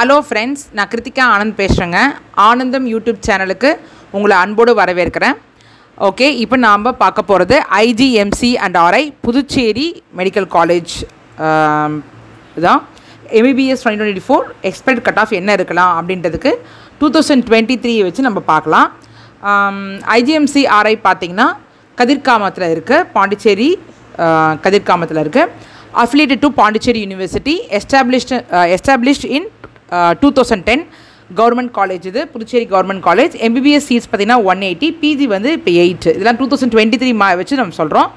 Hello friends, நான் கிருத்திகா ஆனந்த் பேசுகிறேங்க. ஆனந்தம் யூடியூப் சேனலுக்கு உங்களை அன்போடு வரவேற்கிறேன். ஓகே, இப்போ நாம் பார்க்க போகிறது IGMC and RI Puducherry medical college தான். எம்பிபிஎஸ் 2024 எக்ஸ்பெக்ட் கட் ஆஃப் என்ன இருக்கலாம் அப்படின்றதுக்கு 2023 வச்சு நம்ம பார்க்கலாம். ஐஜிஎம்சி ஆர்ஐ பார்த்திங்கன்னா கதிர்காமத்தில் இருக்குது, பாண்டிச்சேரி கதிர்காமத்தில் இருக்குது. affiliated to Pondicherry University, established in 2010. Government college, இது Puducherry government college. MBBS seats பார்த்திங்கன்னா 180, பிஜி வந்து இப்போ 8. இதெல்லாம் 2023 வச்சு நம்ம சொல்கிறோம்.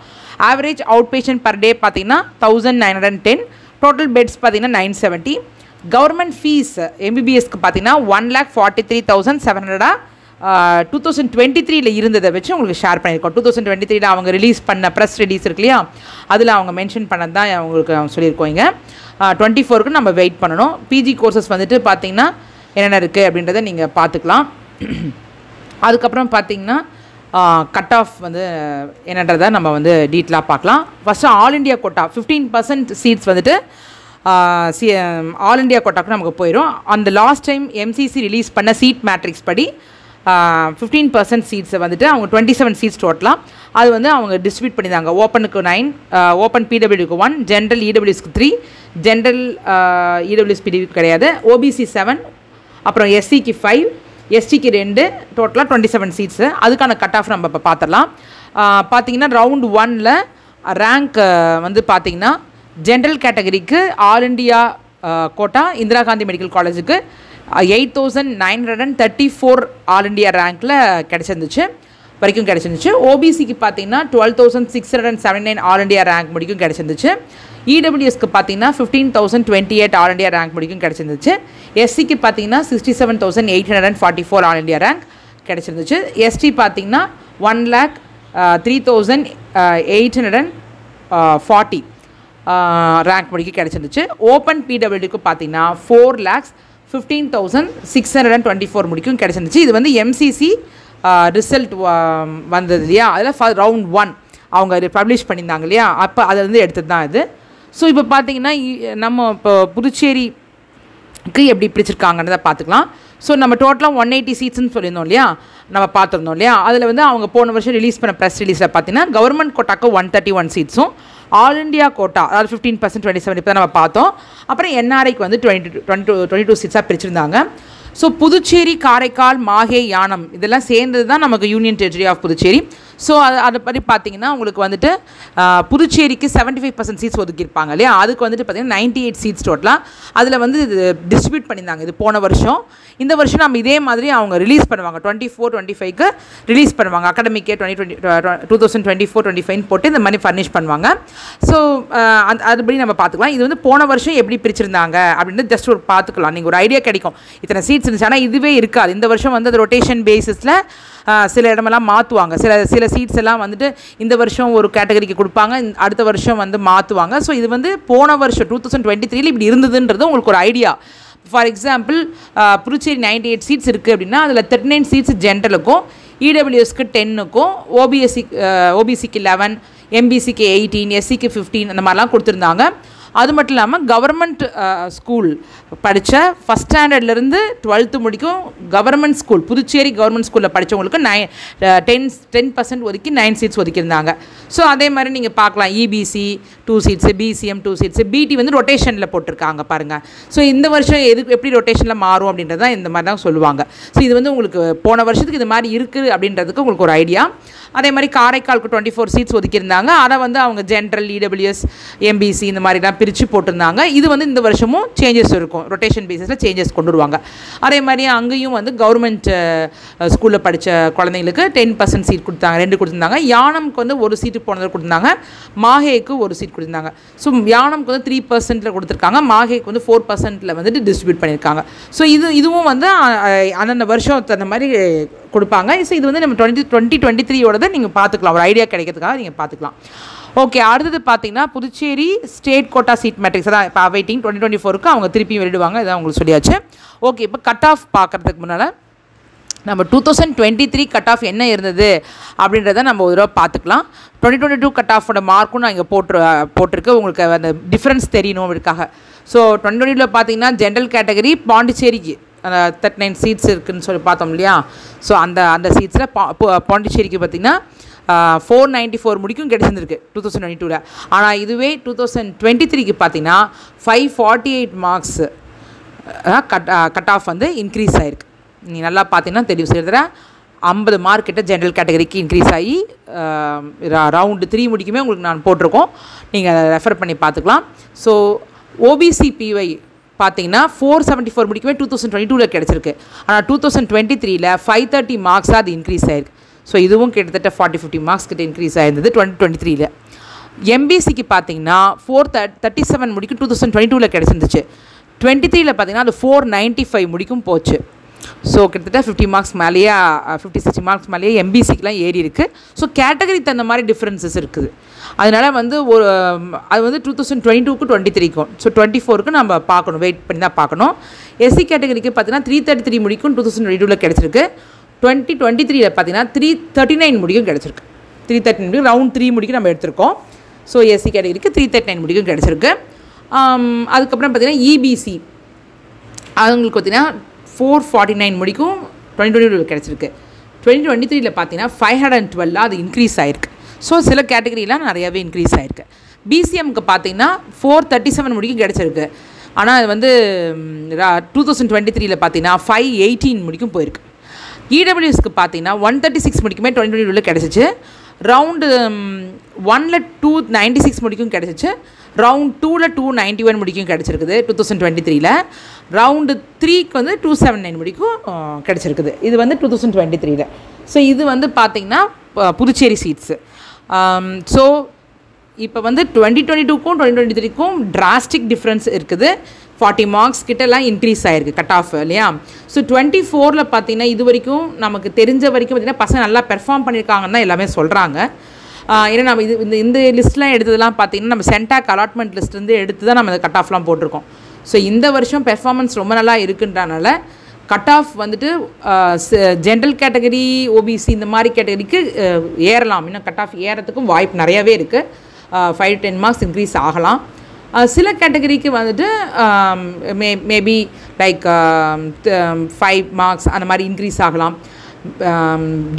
Average out patient per day பார்த்திங்கன்னா 1910. டோட்டல் பெட்ஸ் பார்த்திங்கன்னா 970. கவர்மெண்ட் ஃபீஸ் எம்பிபிஎஸ்க்கு பார்த்திங்கன்னா 1,43,700 2023 இருந்ததை வச்சு உங்களுக்கு ஷேர் பண்ணியிருக்கோம். 2023 அவங்க ரிலீஸ் பண்ண ப்ரெஸ் ரிலீஸ் இருக்கு இல்லையா, அதில் அவங்க மென்ஷன் பண்ணது தான் அவங்களுக்கு சொல்லியிருக்கோம். இங்கே 24க்கு நம்ம வெயிட் பண்ணணும். பிஜி கோர்சஸ் வந்துட்டு பார்த்திங்கன்னா என்னென்ன இருக்குது அப்படின்றத நீங்கள் பார்த்துக்கலாம். அதுக்கப்புறம் பார்த்திங்கன்னா கட் ஆஃப் வந்து என்னன்றதை நம்ம வந்து டீட்டெயிலாக பார்க்கலாம். First all India quota 15% seats வந்துட்டு ஆல் இண்டியா கோட்டாக்கு நமக்கு போயிடும். அந்த லாஸ்ட் டைம் எம்சிசி ரிலீஸ் பண்ண சீட் மேட்ரிக்ஸ் படி 15% சீட்ஸை வந்துட்டு அவங்க 27 சீட்ஸ் டோட்டலாக அது வந்து அவங்க டிஸ்ட்ரிபியூட் பண்ணியிருந்தாங்க. ஓப்பனுக்கு 9, ஓப்பன் பிடபிள்யூக்கு 1, ஜென்ரல் இடபிள்யூஸ்க்கு 3, ஜென்ரல் இடபிள்யூஎஸ் பிடிவி கிடையாது, ஓபிசி 7, அப்புறம் எஸ்சிக்கு 5, எஸ்டிக்கு 2, டோட்டலாக 27 சீட்ஸு. அதுக்கான கட் ஆஃப் நம்ம இப்போ பார்த்துடலாம். பார்த்திங்கன்னா ரவுண்ட் 1ல் ரேங்க் வந்து பார்த்திங்கன்னா ஜென்ரல் கேட்டகரிக்கு all India quota Indira Gandhi medical காலேஜுக்கு 8,934 ஆல் இண்டியா ரேங்க்கில் கிடச்சிருந்துச்சு. ஓபிசிக்கு பார்த்திங்கன்னா 12,679 ஆல் இண்டியா ரேங்க் முடிக்கும் கிடச்சிருந்துச்சு. இடபிள்யூஎஸ்க்கு பார்த்திங்கன்னா 15,028 ஆல் இண்டியா ரேங்க் முடிக்கும் கிடச்சிருந்துச்சு. எஸ்சிக்கு பார்த்திங்கன்னா 67,844 ஆல் இண்டியா ரேங்க் கிடச்சிருந்துச்சு. எஸ்டி பார்த்திங்கன்னா 1,03,840 ரேங்க் முடிக்க கிடச்சிருந்துச்சு. ஓப்பன் பிடபிள்யூக்கு பார்த்திங்கன்னா 4,15,624 முடிக்கும் கிடச்சிருந்துச்சு. இது வந்து எம்சிசி ரிசல்ட் வந்தது இல்லையா, அதில் ரவுண்ட் 1 அவங்க பப்ளிஷ் பண்ணியிருந்தாங்க இல்லையா, அப்போ அதை வந்து எடுத்தது தான் இது. ஸோ இப்போ பார்த்திங்கன்னா நம்ம இப்போ புதுச்சேரிக்கு எப்படி பிடிச்சிருக்காங்கன்றதை பார்த்துக்கலாம். ஸோ நம்ம டோட்டலாக 180 சீட்ஸ்ன்னு சொல்லியிருந்தோம் இல்லையா, நம்ம பார்த்துருந்தோம் இல்லையா, அதில் வந்து அவங்க போன வருஷம் ரிலீஸ் பண்ண ப்ரெஸ் ரிலீஸில் பார்த்தீங்கன்னா கவர்மெண்ட் கோட்டாக்கு 131 சீட்ஸும், ஆல் இண்டியா கோட்டா அதாவது 15% 27 இப்போ தான் நம்ம பார்த்தோம். அப்புறம் என்ஆர்ஐக்கு வந்து 22 சீட்ஸாக பிரிச்சிருந்தாங்க. ஸோ புதுச்சேரி, காரைக்கால், மாஹே, யானம் இதெல்லாம் சேர்ந்தது தான் நமக்கு union territory of Puducherry. So அதை பற்றி பார்த்திங்கன்னா உங்களுக்கு வந்துட்டு புதுச்சேரிக்கு 75% சீட்ஸ் ஒதுக்கியிருப்பாங்க இல்லையா, அதுக்கு வந்துட்டு பார்த்திங்கன்னா 98 சீட்ஸ் டோட்டலாக அதில் வந்து இது டிஸ்ட்ரிபியூட் பண்ணியிருந்தாங்க. இது போன வருஷம். இந்த வருஷம் நம்ம இதே மாதிரி அவங்க ரிலீஸ் பண்ணுவாங்க. 24-25க்கு ரிலீஸ் பண்ணுவாங்க. அகாடமிக்கே 2024-25 போட்டு இந்த மாதிரி ஃபர்னிஷ் பண்ணுவாங்க. ஸோ அதுபடி நம்ம பார்த்துக்கலாம். இது வந்து போன வருஷம் எப்படி பிரிச்சிருந்தாங்க அப்படின்றது ஜஸ்ட் ஒரு பார்த்துக்கலாம், நீங்கள் ஒரு ஐடியா கிடைக்கும். இத்தனை சீட்ஸ் இருந்துச்சு, ஆனால் இதுவே இருக்காது. இந்த வருஷம் வந்து அது ரொட்டேஷன் பேசிஸில் சில இடமெல்லாம் மாற்றுவாங்க. சில சீட்ஸ் எல்லாம் வந்துட்டு இந்த வருஷம் ஒரு கேட்டகரிக்கு கொடுப்பாங்க, அடுத்த வருஷம் வந்து மாற்றுவாங்க. ஸோ இது வந்து போன வருஷம் 2023 இப்படி இருந்ததுன்றது உங்களுக்கு ஒரு idea. For example Puducherry 98 seats இருக்குது அப்படின்னா அதில் 39 சீட்ஸ் ஜென்ரலுக்கும், இடபிள்யூஎஸ்க்கு 10க்கும், ஓபிசிக்கு 11, எம்பிசிக்கு 18, எஸ்சிக்கு 15 அந்த மாதிரிலாம் கொடுத்துருந்தாங்க. அது மட்டும் இல்லாமல் கவர்மெண்ட் ஸ்கூல் படித்த ஃபஸ்ட் ஸ்டாண்டர்ட்லேருந்து 12th முடிக்கும் கவர்மெண்ட் ஸ்கூல், புதுச்சேரி கவர்மெண்ட் ஸ்கூலில் படித்தவங்களுக்கு 10% ஒதுக்கி 9 சீட்ஸ் ஒதுக்கியிருந்தாங்க. ஸோ அதே மாதிரி நீங்கள் பார்க்கலாம், இபிசி 2 சீட்ஸு, பிசிஎம் 2 சீட்ஸு, பிடி வந்து ரொட்டேஷனில் போட்டிருக்காங்க பாருங்கள். ஸோ இந்த வருஷம் எப்படி ரொட்டேஷனில் மாறும் அப்படின்றது தான் இந்த மாதிரி தான் சொல்லுவாங்க. ஸோ இது வந்து உங்களுக்கு போன வருஷத்துக்கு இது மாதிரி இருக்குது அப்படின்றதுக்கு உங்களுக்கு ஒரு ஐடியா. அதே மாதிரி காரைக்காலுக்கு 24 சீட்ஸ் ஒதுக்கியிருந்தாங்க. அதை வந்து அவங்க ஜென்ரல், இடபிள்யூஎஸ், எம்பிசி இந்த மாதிரிலாம் பிரித்து போட்டிருந்தாங்க. இது வந்து இந்த வருஷமும் சேஞ்சஸ் இருக்கும், ரொட்டேஷன் பேசிஸில் சேஞ்சஸ் கொண்டு வருவாங்க. அதே மாதிரி அங்கேயும் வந்து கவர்மெண்ட் ஸ்கூலில் படித்த குழந்தைங்களுக்கு 10% சீட் கொடுத்தாங்க, 2 கொடுத்துருந்தாங்க. யானம்க்கு வந்து 1 சீட்டு போனதில் கொடுத்துருந்தாங்க, மாஹேக்கு 1 சீட் கொடுத்துருந்தாங்க. ஸோ யானம்க்கு வந்து 3% கொடுத்துருக்காங்க, மாஹேக்கு வந்து 4% வந்துட்டு டிஸ்ட்ரிபியூட் பண்ணியிருக்காங்க. ஸோ இதுவும் வந்து அந்தந்த வருஷம் அந்த மாதிரி கொடுப்பாங்க. ஸோ இது வந்து நம்ம 2023 நீங்கள் பார்த்துக்கலாம், ஒரு ஐடியா கிடைக்கிறதுக்காக நீங்கள் பார்த்துக்கலாம். ஓகே, அடுத்தது பார்த்தீங்கன்னா Puducherry state quota seat matrix தான் இப்போ அவைட்டிங் 2024க்கு அவங்க திருப்பி வெளியிடுவாங்க. இதான் உங்களுக்கு சொல்லியாச்சு. ஓகே, இப்போ கட் ஆஃப் பார்க்குறதுக்கு முன்னால் நம்ம 2023 கட் ஆஃப் என்ன இருந்தது அப்படின்றத நம்ம ஒரு தடவை பார்த்துக்கலாம். 2022 கட் ஆஃபோட மார்க்கும் நான் இங்கே போட்டிருக்கு, உங்களுக்கு அந்த டிஃப்ரென்ஸ் தெரியணும் அதுக்காக. ஸோ 2022 பார்த்தீங்கன்னா ஜென்ரல் கேட்டகரி பாண்டிச்சேரிக்கு 39 சீட்ஸ் இருக்குதுன்னு சொல்லி பார்த்தோம் இல்லையா. ஸோ அந்த சீட்ஸில் பாண்டிச்சேரிக்கு பார்த்திங்கன்னா 494 முடிக்கும் கிடச்சிருந்துருக்கு 2022. ஆனால் இதுவே 2023க்கு பார்த்தீங்கன்னா 548 மார்க்ஸ் கட் ஆஃப் வந்து இன்க்ரீஸ் ஆகிருக்கு. நீ நல்லா பார்த்தீங்கன்னா தெரியும், செய்கிற 50 மார்க் கிட்ட ஜென்ரல் கேட்டகரிக்கு இன்க்ரீஸ் ஆகி ரவுண்டு 3 முடிக்குமே உங்களுக்கு நான் போட்டிருக்கோம், நீங்கள் ரெஃபர் பண்ணி பார்த்துக்கலாம். ஸோ ஓபிசி பிஒய் பார்த்தீங்கன்னா 474 முடிக்குமே 2022 கிடச்சிருக்கு. ஆனால் 2023 530 மார்க்ஸாக அது இன்க்ரீஸ் ஆகிருக்கு. ஸோ இதுவும் கிட்டத்தட்ட 40-50 மார்க்ஸ் கிட்ட இன்க்ரீஸ் ஆகிருந்தது 2023. எம்பிசிக்கு பார்த்தீங்கன்னா 437 முடிக்கும் 2022 கிடச்சிருந்துச்சு. 23 பார்த்தீங்கன்னா அது 495 முடிக்கும் போச்சு. ஸோ கிட்டத்தட்ட 50 மார்க்ஸ் மேலேயே 50-60 மார்க்ஸ் மேலேயே எம்பிசிக்கெலாம் ஏறி இருக்குது. ஸோ கேட்டகரி தகுந்த மாதிரி டிஃப்ரென்சஸ் இருக்குது. அதனால் வந்து அது வந்து 2022க்கு 23க்கும், ஸோ 24க்கு நம்ம பார்க்கணும், வெயிட் பண்ணி தான் பார்க்கணும். எஸ்சி கேட்டகரிக்கு பார்த்தீங்கன்னா 333 முடிக்கும் 2022 கிடச்சிருக்கு. 2023 பார்த்தீங்கன்னா 339 முடிக்கும் கிடச்சிருக்கு. 339 முடிக்கும் ரவுண்ட் 3 முடிக்கும் நம்ம எடுத்திருக்கோம். ஸோ எஸ்சி கேட்டகரிக்கு 339 முடிக்கும் கிடச்சிருக்கு. அதுக்கப்புறம் பார்த்தீங்கன்னா இபிசி அவங்களுக்கு பார்த்தீங்கன்னா 449 முடிக்கும் 2022 கிடச்சிருக்கு. 2023 பார்த்தீங்கன்னா 512 அது இன்க்ரீஸ் ஆகிருக்கு. ஸோ சில கேட்டகரிலாம் நிறையாவே இன்க்ரீஸ் ஆகிருக்கு. பிசிஎம்க்கு பார்த்தீங்கன்னா 437 முடிக்கும் கிடச்சிருக்கு. ஆனால் அது வந்து 2023 பார்த்தீங்கன்னா 518 முடிக்கும் போயிருக்கு. இடபிள்யூஎஸ்க்கு பார்த்தீங்கன்னா 136 முடிக்குமே 2022 கிடச்சிச்சு. ரவுண்டு 1ல் 296 முடிக்கும் கிடச்சிச்சு. ரவுண்ட் 2ல் 291 முடிக்கும் கிடச்சிருக்குது 2023. ரவுண்டு 3க்கு வந்து 279 முடிக்கும் கிடச்சிருக்குது. இது வந்து 2023. ஸோ இது வந்து பார்த்திங்கன்னா புதுச்சேரி சீட்ஸு. ஸோ இப்போ வந்து 2022க்கும் 2023க்கும் டிராஸ்டிக் டிஃப்ரென்ஸ் இருக்குது. 40 மார்க்ஸ் கிட்டலாம் இன்க்ரீஸ் ஆகிருக்கு கட் ஆஃப் இல்லையா. ஸோ 24ல் பார்த்தீங்கன்னா இது வரைக்கும் நமக்கு தெரிஞ்ச வரைக்கும் பார்த்திங்கன்னா பசங்க நல்லா பெர்ஃபார்ம் பண்ணியிருக்காங்கன்னு தான் எல்லாமே சொல்கிறாங்க. ஏன்னா நம்ம இந்த லிஸ்ட்லாம் எடுத்ததெல்லாம் பார்த்திங்கன்னா நம்ம சென்டாக் அலாட்மெண்ட் லிஸ்ட்லேருந்து எடுத்து தான் நம்ம இந்த கட் ஆஃப்லாம் போட்டிருக்கோம். ஸோ இந்த வருஷம் பெர்ஃபார்மன்ஸ் ரொம்ப நல்லா இருக்குன்றனால கட் ஆஃப் வந்துட்டு ஜென்ரல் கேட்டகரி ஓபிசி இந்த மாதிரி கேட்டகரிக்கு ஏறலாம். இன்னும் கட் ஆஃப் ஏறத்துக்கும் வாய்ப்பு நிறையாவே இருக்குது. 5-10 மார்க்ஸ் இன்க்ரீஸ் ஆகலாம். சில கேட்டகரிக்கு வந்துட்டு மேபி லைக் 5 மார்க்ஸ் அந்த மாதிரி இன்க்ரீஸ் ஆகலாம்.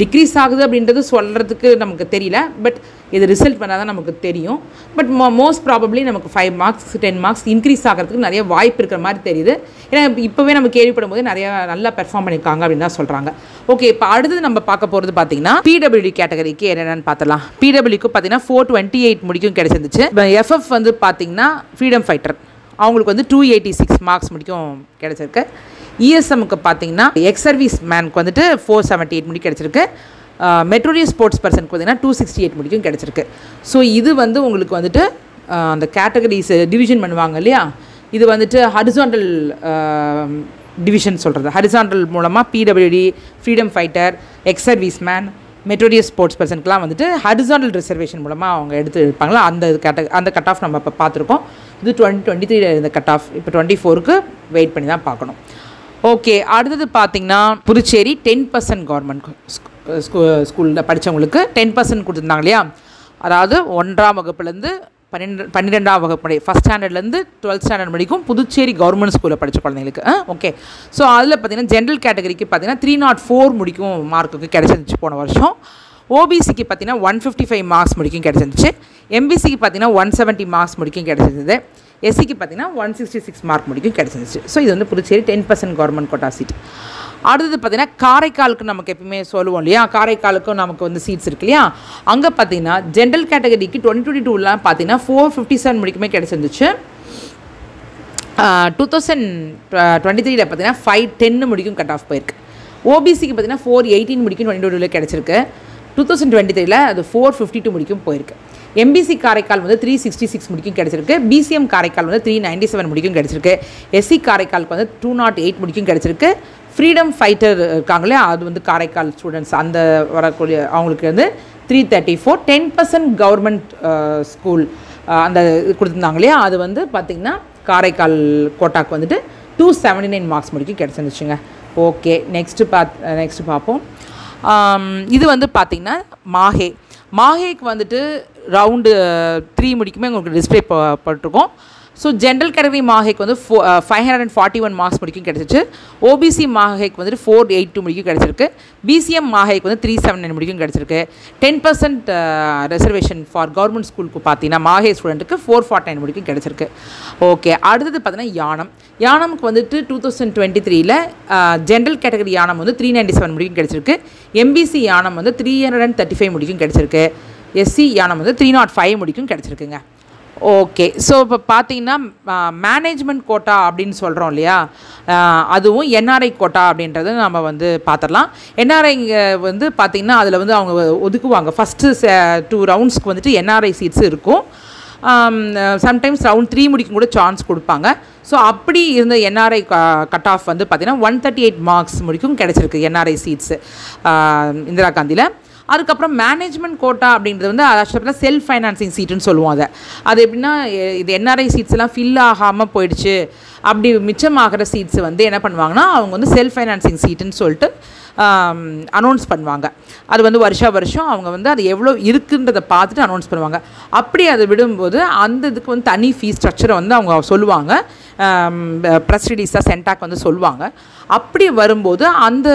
டிக்ரீஸ் ஆகுது அப்படின்றது சொல்கிறதுக்கு நமக்கு தெரியல. பட் இது ரிசல்ட் பண்ணால் தான் நமக்கு தெரியும். பட் மோஸ்ட் ப்ராபப்ளி நமக்கு 5 மார்க்ஸ் 10 மார்க்ஸ் இன்க்ரீஸ் ஆகிறதுக்கு நிறைய வாய்ப்பு இருக்கிற மாதிரி தெரியுது. ஏன்னா இப்போவே நம்ம கேள்விப்படும் போது நிறையா நல்லா பெர்ஃபார்ம் பண்ணியிருக்காங்க அப்படின்னு தான் சொல்கிறாங்க. ஓகே, இப்போ அடுத்தது நம்ம பார்க்க போகிறது பார்த்தீங்கன்னா பிடபிள்யூடி கேட்டகரிக்கு என்னென்னு பார்த்துலாம். பிடபிள்யூக்கு பார்த்தீங்கன்னா 428 முடிக்கும் கிடச்சிருந்துச்சு. எஃப்எஃப் வந்து பார்த்தீங்கன்னா ஃப்ரீடம் ஃபைட்டர் அவங்களுக்கு வந்து 286 மார்க்ஸ் முடிக்கும் கிடச்சிருக்கு. இஎஸ்எம்முக்கு பார்த்தீங்கன்னா எக்ஸ் சர்வீஸ் மேனுக்கு வந்துட்டு 478 முடிக்கும் கிடச்சிருக்கு. மெட்ரோரியல் ஸ்போர்ட்ஸ் பர்சனுக்கு பார்த்தீங்கன்னா 268 முடிக்கும் கிடச்சிருக்கு. ஸோ இது வந்து உங்களுக்கு வந்துட்டு அந்த கேட்டகரிஸ் டிவிஷன் பண்ணுவாங்க இல்லையா, இது வந்துட்டு ஹரிசாண்டல் டிவிஷன் சொல்கிறது. ஹரிசாண்டல் மூலமாக PWD, freedom fighter, ex service man, மெட்ரோரியல் ஸ்போர்ட்ஸ் பர்சனுக்குலாம் வந்துட்டு ஹரிசாண்டல் ரிசர்வேஷன் மூலமாக அவங்க எடுத்து இருப்பாங்களா, அந்த கட் ஆஃப் நம்ம இப்போ பார்த்துருக்கோம். இது 2023 இருந்த கட் ஆஃப் இப்போ 24க்கு வெயிட் பண்ணி தான் பார்க்கணும். ஓகே, அடுத்தது பார்த்திங்கன்னா புதுச்சேரி 10% கவர்மெண்ட் ஸ்கூலில் படித்தவங்களுக்கு 10% கொடுத்துருந்தாங்க இல்லையா. அதாவது 1ஆம் வகுப்புலேருந்து 12ஆம் வகுப்பு ஃபஸ்ட் ஸ்டாண்டர்ட்லேருந்து 12th ஸ்டாண்டர்ட் வரைக்கும் புதுச்சேரி கவர்மெண்ட் ஸ்கூலில் படித்த குழந்தைங்களுக்கு. ஓகே, ஸோ அதில் பார்த்திங்கன்னா ஜென்ரல் கேட்டகரிக்கு பார்த்திங்கன்னா 304 முடிக்கும் மார்க்குக்கு கிடச்சிருந்துச்சு போன வருஷம். ஓபிசிக்கு பார்த்திங்கன்னா 155 மார்க்ஸ் முடிக்கும் கிடச்சிருந்துச்சு. எம்பிசிக்கு பார்த்திங்கன்னா 170 மார்க்ஸ் முடிக்கும் கிடச்சிருந்தது. எஸ்சிக்கு பார்த்திங்கன்னா 166 மார்க் முடிக்கும் கிடச்சிருந்துச்சு. ஸோ இது வந்து புதுச்சேரி 10% கவர்மெண்ட் கோட்டா சீட். அடுத்தது பார்த்திங்கன்னா காரைக்காலுக்கு நமக்கு எப்பவுமே சொல்லுவோம் இல்லையா, காரைக்காலுக்கும் நமக்கு வந்து சீட்ஸ் இருக்கு இல்லையா. அங்கே பார்த்திங்கன்னா ஜென்ரல் கேட்டகரிக்கு 2022 பார்த்திங்கன்னா 457 முடிக்குமே கிடச்சிருந்துச்சு. 2023 பார்த்திங்கன்னா 510 முடிக்கும் கட் ஆஃப் போயிருக்கு. ஓபிசிக்கு பார்த்திங்கன்னா 418 முடிக்கும் 2022 கிடச்சிருக்கு. 2023 அது 452 முடிக்கும் போயிருக்கு. எம்பிசி காரைக்கால் வந்து 366 முடிக்கும் கிடச்சிருக்கு. பிசிஎம் காரைக்கால் வந்து 397 முடிக்கும் கிடச்சிருக்கு. எஸ்சி காரைக்காலுக்கு வந்து 208 முடிக்கும் கிடச்சிருக்கு. ஃப்ரீடம் ஃபைட்டர் இருக்காங்களே, அது வந்து காரைக்கால் ஸ்டூடெண்ட்ஸ் அந்த வரக்கூடிய அவங்களுக்கு வந்து 334. 10% கவர்மெண்ட் ஸ்கூல் அந்த கொடுத்துருந்தாங்க இல்லையா, அது வந்து பார்த்திங்கன்னா காரைக்கால் கோட்டாக்கு வந்துட்டு 279 மார்க்ஸ் முடிக்கும் கிடச்சிருந்துச்சுங்க. ஓகே, நெக்ஸ்ட்டு பார்ப்போம். இது வந்து பார்த்திங்கன்னா மாஹேக்கு வந்துட்டு ரவுண்டு 3 முடிக்குமே உங்களுக்கு டிஸ்பிளே போட்டிருக்கோம். ஸோ ஜென்ரல் கேட்டகரி மாஹேக்கு வந்து 541 மார்க்ஸ் முடிக்கும் கிடச்சிச்சு. ஓபிசி மாஹேக்கு வந்துட்டு 482 முடிக்கும் கிடச்சிருக்கு. பிசிஎம் மாஹேக்கு வந்து 379 முடிக்கும் கிடச்சிருக்கு. 10% ரிசர்வேஷன் ஃபார் கவர்மெண்ட் ஸ்கூலுக்கு பார்த்தீங்கன்னா மாஹே ஸ்டூடெண்ட்டுக்கு 449 முடிக்கும் கிடச்சிருக்கு. ஓகே, அடுத்தது பார்த்தீங்கன்னா யானமுக்கு வந்துட்டு 2023 ஜென்ரல் கேட்டகரி யானம் வந்து 397 முடிக்கும் கிடச்சிருக்கு. எம்பிசி யானம் வந்து 335 முடிக்கும் கிடச்சிருக்கு. எஸ்சி யானம் வந்து 305 முடிக்கும் கிடச்சிருக்குங்க. ஓகே, ஸோ இப்போ பார்த்தீங்கன்னா மேனேஜ்மெண்ட் கோட்டா அப்படின்னு சொல்கிறோம் இல்லையா, அதுவும் என்ஆர்ஐ கோட்டா அப்படின்றத நம்ம வந்து பார்த்துடலாம். என்ஆர்ஐ வந்து பார்த்திங்கன்னா அதில் வந்து அவங்க ஒதுக்குவாங்க. ஃபஸ்ட்டு 2 ரவுண்ட்ஸ்க்கு வந்துட்டு என்ஆர்ஐ சீட்ஸ் இருக்கும். சம்டைம்ஸ் ரவுண்ட் 3 முடிக்கும் கூட சான்ஸ் கொடுப்பாங்க. ஸோ அப்படி இருந்த என்ஆர்ஐ கட் ஆஃப் வந்து பார்த்திங்கன்னா 138 மார்க்ஸ் முடிக்கும் கிடச்சிருக்கு என்ஆர்ஐ சீட்ஸு இந்திரா காந்தியில். அதுக்கப்புறம் மேனேஜ்மெண்ட் கோட்டா அப்படின்றது வந்து ஆக்சுவலாக செல்ஃப் ஃபைனான்சிங் சீட்டுன்னு சொல்லுவோம். அது எப்படின்னா, இது என்ஆர்ஐ சீட்ஸ் எல்லாம் ஃபில் ஆகாமல் போயிடுச்சு, அப்படி மிச்சமாகிற சீட்ஸ் வந்து என்ன பண்ணுவாங்கன்னா அவங்க வந்து செல்ஃப் ஃபைனான்சிங் சீட்டுன்னு சொல்லிட்டு அனௌன்ஸ் பண்ணுவாங்க. அது வந்து வருஷம் அவங்க வந்து அது எவ்வளோ இருக்குன்றதை பார்த்துட்டு அனௌன்ஸ் பண்ணுவாங்க. அப்படி அதை விடும்போது அந்த இதுக்கு வந்து தனி ஃபீஸ் ஸ்ட்ரக்சரை வந்து அவங்க சொல்லுவாங்க. ப்ரெஸ் ரிலீஸாக சென்டாக் வந்து சொல்லுவாங்க. அப்படி வரும்போது அந்த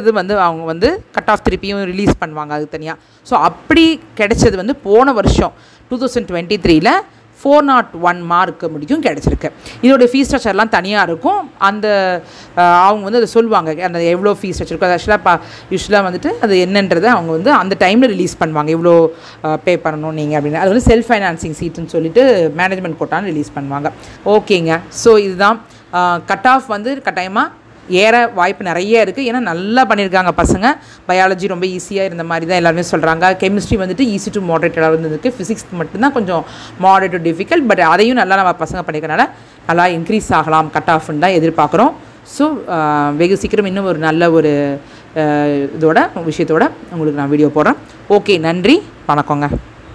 இது வந்து அவங்க வந்து கட் ஆஃப் திருப்பியும் ரிலீஸ் பண்ணுவாங்க அது தனியாக. ஸோ அப்படி கிடைச்சது வந்து போன வருஷம் 2023 401 மார்க்கு முடிக்கும் கிடச்சிருக்கு. இதோடைய ஃபீஸ் ஸ்ட்ரக்சர்லாம் தனியாக இருக்கும். அந்த அவங்க வந்து அதை சொல்லுவாங்க, அந்த எவ்வளோ ஃபீஸ் ஸ்ட்ரக்சர் இருக்கும். அது யூஸ்வலாக வந்துட்டு அது என்னன்றதை அவங்க வந்து அந்த டைமில் ரிலீஸ் பண்ணுவாங்க, எவ்வளோ பே பண்ணணும் நீங்கள் அப்படின்னு. அது வந்து செல்ஃப் ஃபைனான்சிங் சீட்டுன்னு சொல்லிட்டு மேனேஜ்மெண்ட் கோட்டான்னு ரிலீஸ் பண்ணுவாங்க. ஓகேங்க, ஸோ இதுதான் கட் ஆஃப் வந்து கட்டாயமாக ஏற வாய்ப்பு நிறைய இருக்குது. ஏன்னா நல்லா பண்ணியிருக்காங்க பசங்க. பயாலஜி ரொம்ப ஈஸியாக இருந்த மாதிரி தான் எல்லாருமே சொல்கிறாங்க. கெமிஸ்ட்ரி வந்துட்டு ஈஸி டு மாடரேட்டடாக இருந்ததுக்கு, ஃபிசிக்ஸ் மட்டும்தான் கொஞ்சம் மாடரேட் டு டிஃபிகல்ட். பட் அதையும் நல்லா நம்ம பசங்க பண்ணிக்கிறனால நல்லா இன்க்ரீஸ் ஆகலாம் கட் ஆஃப்னு தான் எதிர்பார்க்குறோம். ஸோ வெகு சீக்கிரம் இன்னும் ஒரு நல்ல ஒரு விஷயத்தோட உங்களுக்கு நான் வீடியோ போடுறேன். ஓகே, நன்றி, வணக்கங்க.